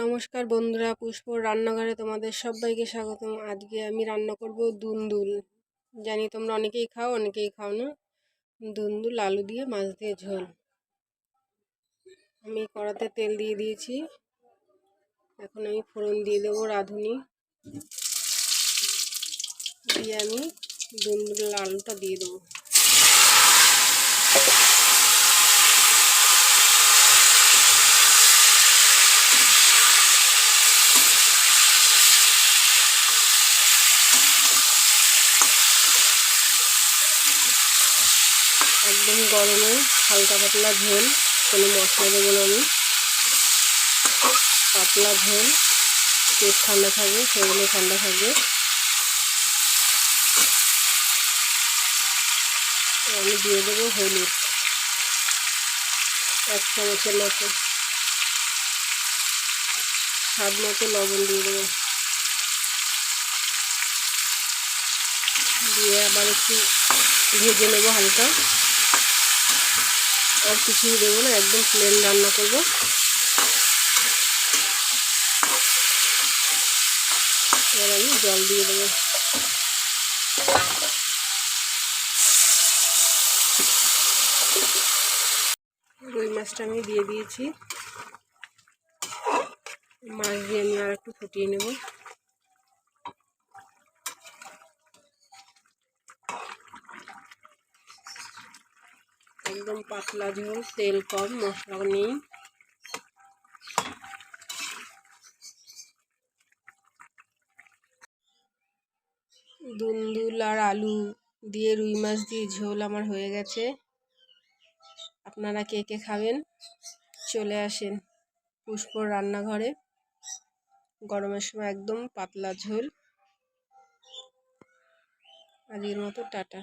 নমস্কার বন্ধুরা, পুষ্পর রান্নাঘরে তোমাদের সবাইকে স্বাগতম। আজকে আমি রান্না করব দুন্দুল। জানি তোমরা অনেকেই খাও, অনেকেই খাও না। দুন্দুল আলু দিয়ে মাছ দিয়ে ঝোল। আমি কড়াতে তেল দিয়ে দিয়েছি। এখন আমি ফোড়ন দিয়ে দেবো রাঁধুনি, দিয়ে আমি দুন্দুল আলুটা দিয়ে দেবো। একদম গরমে হালকা পাতলা ঝোল, কোনো মশলা দেবো না আমি। পাতলা ঝোল, পেট ঠান্ডা থাকবে, শরীরে ঠান্ডা থাকবে। আমি দিয়ে দেবো হলুদ 1 চামচের মতো, স্বাদ মতো লবণ দিয়ে দেবো। দিয়ে আবার একটু ভেজে নেবো হালকা। আর কিছুই দেবো না, একদম প্লেন রান্না করবো। এবার আমি জল দিয়ে দেবো। রুই মাছটা আমি দিয়ে দিয়েছি। মাছ দিয়ে আমি আর একটু ফুটিয়ে নেব। একদম পাতলা ঝোল, তেল কম, মশলা নেই। দুন্দুল আর আলু দিয়ে রুই মাছ দিয়ে ঝোল আমার হয়ে গেছে। আপনারা কে কে খাবেন চলে আসেন পুষ্পর রান্নাঘরে। গরমের সময় একদম পাতলা ঝোল। আজকের মতো টাটা।